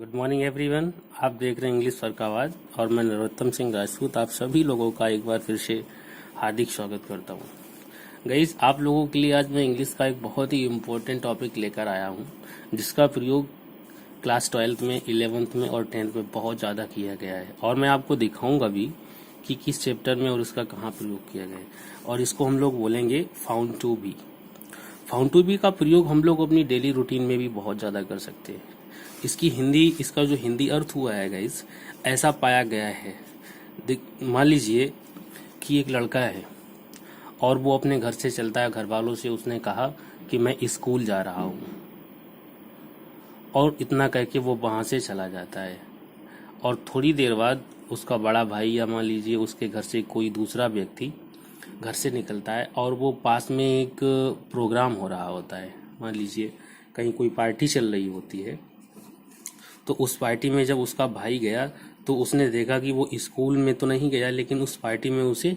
Good morning everyone. आप देख रहे हैं इंग्लिश फॉर का आवाज़ और मैं नरोत्तम सिंह राजपूत आप सभी लोगों का एक बार फिर से हार्दिक स्वागत करता हूं। गाइस, आप लोगों के लिए आज मैं इंग्लिश का एक बहुत ही इम्पोर्टेंट टॉपिक लेकर आया हूं, जिसका प्रयोग क्लास 12th में, 11th में और 10th में बहुत ज़्यादा किया गया है और मैं आपको दिखाऊंगा भी कि किस चैप्टर में और इसका कहाँ प्रयोग किया गया है। और इसको हम लोग बोलेंगे found to be. Found to be का प्रयोग हम लोग अपनी डेली रूटीन में भी बहुत ज़्यादा कर सकते हैं। इसका जो हिंदी अर्थ हुआ है गाइस, ऐसा पाया गया है। मान लीजिए कि एक लड़का है और वो अपने घर से चलता है, घर वालों से उसने कहा कि मैं स्कूल जा रहा हूँ, और इतना कह के वो वहाँ से चला जाता है। और थोड़ी देर बाद उसका बड़ा भाई या मान लीजिए उसके घर से कोई दूसरा व्यक्ति घर से निकलता है और वो पास में एक प्रोग्राम हो रहा होता है। मान लीजिए कहीं कोई पार्टी चल रही होती है, तो उस पार्टी में जब उसका भाई गया तो उसने देखा कि वो स्कूल में तो नहीं गया, लेकिन उस पार्टी में उसे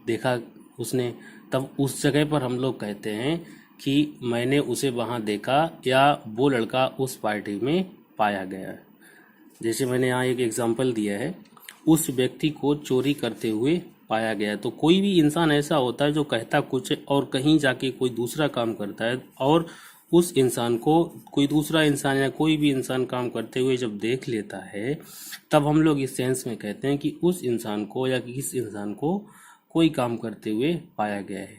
देखा उसने। तब उस जगह पर हम लोग कहते हैं कि मैंने उसे वहाँ देखा या वो लड़का उस पार्टी में पाया गया। जैसे मैंने यहाँ एक एग्जांपल दिया है, उस व्यक्ति को चोरी करते हुए पाया गया। तो कोई भी इंसान ऐसा होता है जो कहता कुछ और कहीं जाके कोई दूसरा काम करता है, और उस इंसान को कोई दूसरा इंसान या कोई भी इंसान काम करते हुए जब देख लेता है, तब हम लोग इस सेंस में कहते हैं कि उस इंसान को या किस इंसान को कोई काम करते हुए पाया गया है।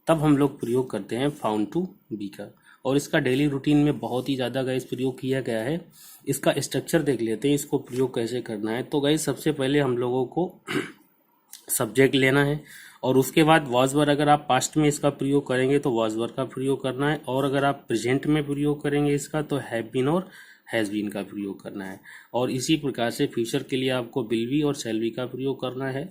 तब हम लोग प्रयोग करते हैं फाउंड टू बी का, और इसका डेली रूटीन में बहुत ही ज़्यादा गाइस प्रयोग किया गया है। इसका स्ट्रक्चर देख लेते हैं, इसको प्रयोग कैसे करना है। तो गाइस, सबसे पहले हम लोगों को सब्जेक्ट लेना है, और उसके बाद वॉज वर्ब। अगर आप पास्ट में इसका प्रयोग करेंगे तो वॉज वर्ब का प्रयोग करना है, और अगर आप प्रेजेंट में प्रयोग करेंगे इसका तो हैव बीन और हैज़ बीन का प्रयोग करना है। और इसी प्रकार से फ्यूचर के लिए आपको विल बी और शैल बी का प्रयोग करना है,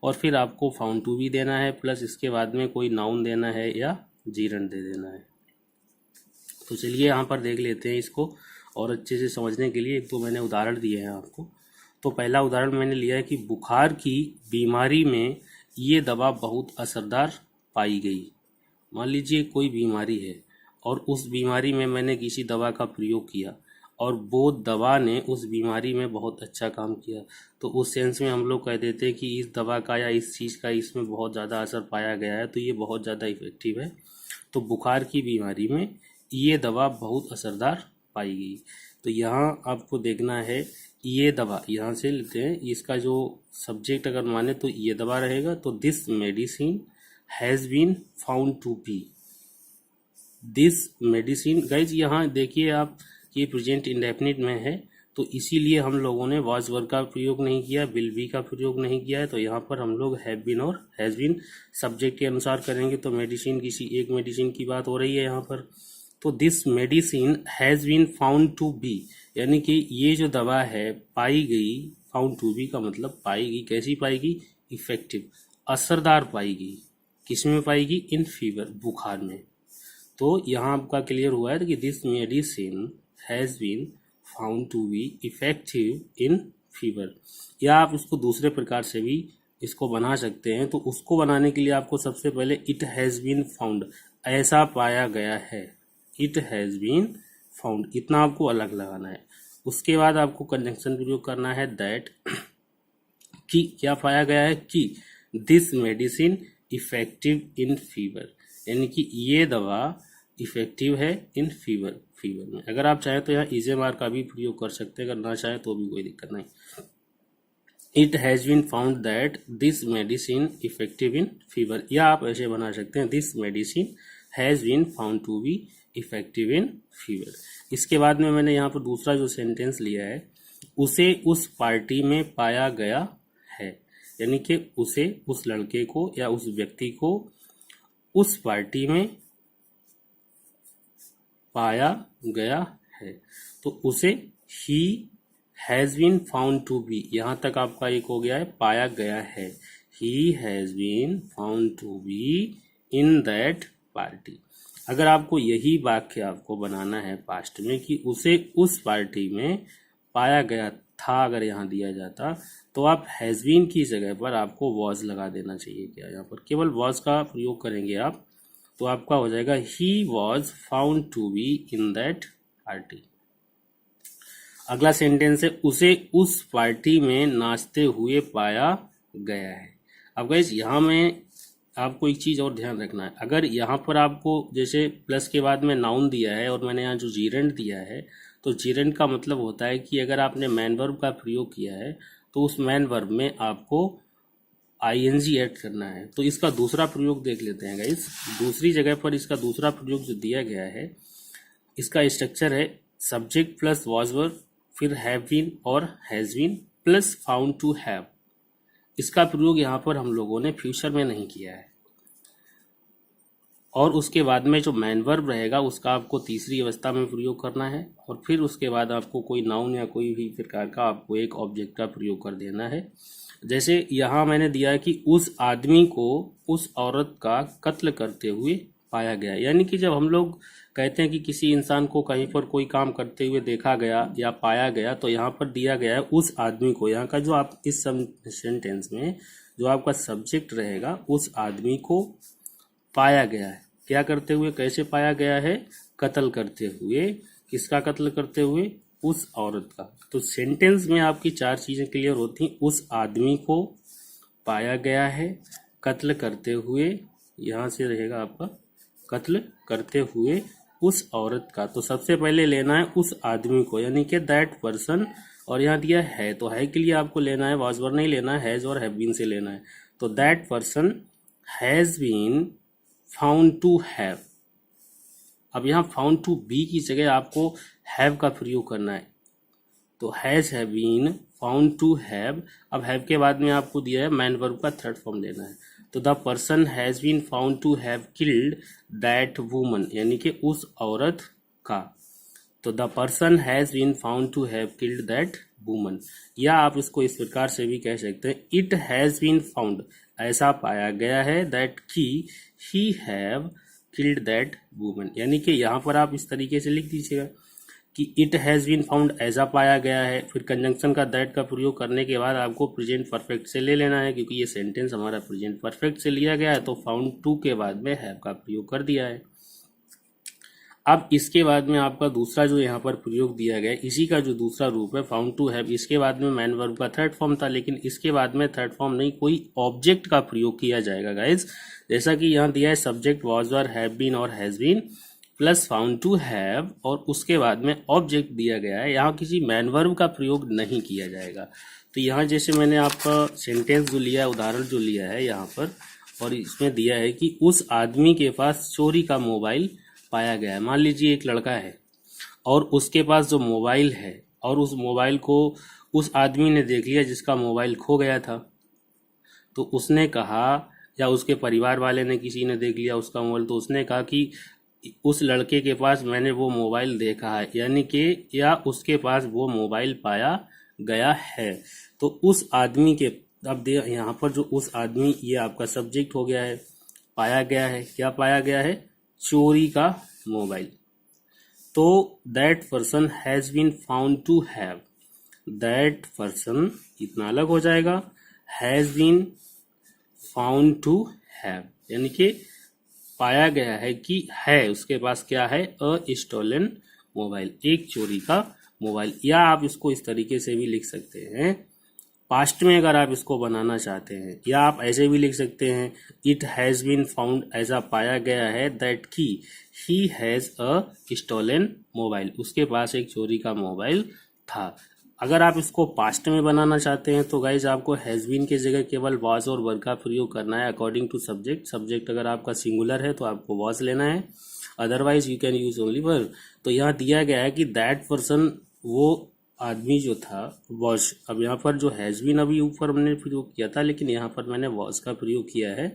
और फिर आपको फाउंड टू बी देना है, प्लस इसके बाद में कोई नाउन देना है या जीरंड दे देना है। तो चलिए यहाँ पर देख लेते हैं इसको, और अच्छे से समझने के लिए एक तो मैंने उदाहरण दिए हैं आपको। तो पहला उदाहरण मैंने लिया है कि बुखार की बीमारी में ये दवा बहुत असरदार पाई गई। मान लीजिए कोई बीमारी है और उस बीमारी में मैंने किसी दवा का प्रयोग किया और वो दवा ने उस बीमारी में बहुत अच्छा काम किया, तो उस सेंस में हम लोग कह देते हैं कि इस दवा का या इस चीज़ का इसमें बहुत ज़्यादा असर पाया गया है, तो ये बहुत ज़्यादा इफेक्टिव है। तो बुखार की बीमारी में ये दवा बहुत असरदार पाई गई। तो यहाँ आपको देखना है, ये दवा यहाँ से लेते हैं, इसका जो सब्जेक्ट अगर माने तो ये दवा रहेगा। तो this medicine has been found to be. This medicine guys, यहाँ देखिए आप, ये प्रेजेंट इंडेफिनिट में है, तो इसीलिए हम लोगों ने वॉज वर्ब का प्रयोग नहीं किया, विल बी का प्रयोग नहीं किया है। तो यहाँ पर हम लोग हैव बीन और हैज़ बीन सब्जेक्ट के अनुसार करेंगे। तो मेडिसिन, किसी एक मेडिसिन की बात हो रही है यहाँ पर। तो this medicine has been found to be, यानी कि ये जो दवा है पाई गई। फाउंड टू बी का मतलब पाएगी, कैसी पाएगी? इफेक्टिव, असरदार पाएगी। किस में पाएगी? इन फीवर, बुखार में। तो यहाँ आपका क्लियर हुआ है कि this medicine has been found to be effective in fever. या आप इसको दूसरे प्रकार से भी इसको बना सकते हैं। तो उसको बनाने के लिए आपको सबसे पहले इट हैज़ बीन फाउंड, ऐसा पाया गया है, इट हैज़ बीन फाउंड, इतना आपको अलग लगाना है। उसके बाद आपको कंजंक्शन प्रयोग करना है, दैट, कि क्या पाया गया है? कि this medicine effective in fever, यानी कि ये दवा इफेक्टिव है इन फीवर में। अगर आप चाहें तो यहाँ इजेमार का भी प्रयोग कर सकते हैं, अगर ना चाहें तो भी कोई दिक्कत नहीं। It has been found that this medicine effective in fever, या आप ऐसे बना सकते हैं, this medicine has been found to be effective in fever. इसके बाद में मैंने यहाँ पर दूसरा जो सेंटेंस लिया है, उसे उस पार्टी में पाया गया है, यानी कि उसे, उस लड़के को या उस व्यक्ति को उस पार्टी में पाया गया है। तो उसे he has been found to be, यहाँ तक आपका एक हो गया है, पाया गया है। He has been found to be in that party. अगर आपको यही वाक्य आपको बनाना है पास्ट में कि उसे उस पार्टी में पाया गया था, अगर यहाँ दिया जाता, तो आप हैज़ बीन की जगह पर आपको वॉज लगा देना चाहिए। क्या यहाँ पर केवल वॉज का प्रयोग करेंगे आप, तो आपका हो जाएगा he was found to be in that party. अगला सेंटेंस है उसे उस पार्टी में नाचते हुए पाया गया है। अब गाइस यहाँ में आपको एक चीज़ और ध्यान रखना है, अगर यहाँ पर आपको जैसे प्लस के बाद में नाउन दिया है और मैंने यहाँ जो जीरेंट दिया है, तो जीरेंट का मतलब होता है कि अगर आपने मैन वर्ब का प्रयोग किया है तो उस मैन वर्ब में आपको आईएनजी ऐड करना है। तो इसका दूसरा प्रयोग देख लेते हैं गाइस। दूसरी जगह पर इसका दूसरा प्रयोग जो दिया गया है, इसका स्ट्रक्चर है सब्जेक्ट प्लस वॉज वर्ब, फिर हैव बीन और has been plus found to have. इसका प्रयोग यहाँ पर हम लोगों ने फ्यूचर में नहीं किया है। और उसके बाद में जो मैन वर्ब रहेगा उसका आपको तीसरी अवस्था में प्रयोग करना है, और फिर उसके बाद आपको कोई नाउन या कोई भी प्रकार का आपको एक ऑब्जेक्ट का प्रयोग कर देना है। जैसे यहाँ मैंने दिया है कि उस आदमी को उस औरत का कत्ल करते हुए पाया गया, यानी कि जब हम लोग कहते हैं कि किसी इंसान को कहीं पर कोई काम करते हुए देखा गया या पाया गया, तो यहाँ पर दिया गया है उस आदमी को। यहाँ का जो आप इस सेंटेंस में जो आपका सब्जेक्ट रहेगा, उस आदमी को पाया गया है। क्या करते हुए, कैसे पाया गया है? कत्ल करते हुए। किसका कत्ल करते हुए? उस औरत का। तो सेंटेंस में आपकी चार चीजें क्लियर होती हैं। उस आदमी को पाया गया है, कत्ल करते हुए, यहाँ से रहेगा आपका कत्ल करते हुए उस औरत का। तो सबसे पहले लेना है उस आदमी को, यानी कि दैट पर्सन, और यहाँ दिया है तो है के लिए आपको लेना है, वाज वर नहीं लेना है, हैज और हैव बीन से लेना है। तो that person has been found to have. अब यहाँ फाउंड टू बी की जगह आपको हैव का प्रयोग करना है, तो has have been found to have. अब हैव के बाद में आपको दिया है मैन वर्ब का थर्ड फॉर्म लेना है, तो the person has been found to have killed that woman, यानी कि उस औरत का। तो the person has been found to have killed that woman. या आप इसको इस प्रकार से भी कह सकते हैं, इट हैज बीन फाउंड, ऐसा पाया गया है, दैट की he have killed that woman. यानी कि यहाँ पर आप इस तरीके से लिख दीजिएगा कि इट हैज बीन फाउंड, ऐसा पाया गया है, फिर कंजंक्शन का दैट का प्रयोग करने के बाद आपको प्रेजेंट परफेक्ट से ले लेना है, क्योंकि ये सेंटेंस हमारा प्रेजेंट परफेक्ट से लिया गया है, तो फाउंड टू के बाद में हैव का प्रयोग कर दिया है। अब इसके बाद में आपका दूसरा जो यहाँ पर प्रयोग दिया गया है, इसी का जो दूसरा रूप है फाउंड टू हैव, इसके बाद में मैन वर्ब का थर्ड फॉर्म था, लेकिन इसके बाद में थर्ड फॉर्म नहीं, कोई ऑब्जेक्ट का प्रयोग किया जाएगा गाइज। जैसा कि यहाँ दिया है subject was were have been और has been plus found to have, और उसके बाद में ऑब्जेक्ट दिया गया है। यहाँ किसी मैन वर्ब का प्रयोग नहीं किया जाएगा। तो यहाँ जैसे मैंने आपका सेंटेंस जो लिया है, उदाहरण जो लिया है यहाँ पर, और इसमें दिया है कि उस आदमी के पास चोरी का मोबाइल पाया गया है। मान लीजिए एक लड़का है और उसके पास जो मोबाइल है, और उस मोबाइल को उस आदमी ने देख लिया जिसका मोबाइल खो गया था, तो उसने कहा, या उसके परिवार वाले ने, किसी ने देख लिया उसका मोबाइल, तो उसने कहा कि उस लड़के के पास मैंने वो मोबाइल देखा है, यानी कि या उसके पास वो मोबाइल पाया गया है। तो उस आदमी के, अब यहाँ पर जो उस आदमी, ये आपका सब्जेक्ट हो गया है, पाया गया है, क्या पाया गया है? चोरी का मोबाइल। तो that person has been found to have, that person इतना अलग हो जाएगा, has been found to have, यानी कि पाया गया है कि है उसके पास क्या है? अ स्टोलन मोबाइल, एक चोरी का मोबाइल। या आप इसको इस तरीके से भी लिख सकते हैं, पास्ट में अगर आप इसको बनाना चाहते हैं, या आप ऐसे भी लिख सकते हैं, इट हैज बीन फाउंड, ऐसा पाया गया है, दैट की ही हैज अ स्टोलन मोबाइल, उसके पास एक चोरी का मोबाइल था। अगर आप इसको पास्ट में बनाना चाहते हैं तो गाइज आपको हैज बीन की जगह केवल वाज और वर का प्रयोग करना है अकॉर्डिंग टू सब्जेक्ट। सब्जेक्ट अगर आपका सिंगुलर है तो आपको वाज लेना है, otherwise you can use only वर। तो यहाँ दिया गया है कि दैट पर्सन, वो आदमी जो था, वॉज। अब यहाँ पर जो हैज बीन अभी ऊपर हमने प्रयोग किया था, लेकिन यहाँ पर मैंने वॉज का प्रयोग किया है।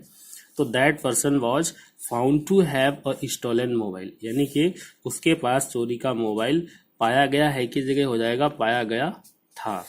तो that person was found to have a stolen mobile, यानी कि उसके पास चोरी का मोबाइल पाया गया है की जगह हो जाएगा पाया गया था।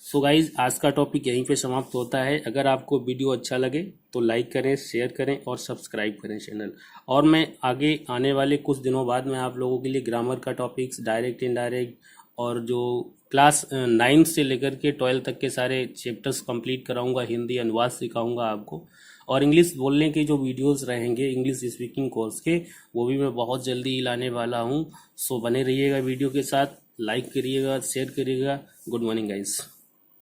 सो गाइज आज का टॉपिक यहीं पे समाप्त होता है। अगर आपको वीडियो अच्छा लगे तो लाइक करें, शेयर करें और सब्सक्राइब करें चैनल। और मैं आगे आने वाले कुछ दिनों बाद मैं आप लोगों के लिए ग्रामर का टॉपिक्स, डायरेक्ट इनडायरेक्ट, और जो क्लास 9 से लेकर के 12 तक के सारे चैप्टर्स कंप्लीट कराऊंगा, हिंदी अनुवाद सिखाऊंगा आपको, और इंग्लिश बोलने के जो वीडियोस रहेंगे इंग्लिश स्पीकिंग कोर्स के, वो भी मैं बहुत जल्दी ही लाने वाला हूं। सो बने रहिएगा वीडियो के साथ। लाइक करिएगा, शेयर करिएगा। Good morning guys.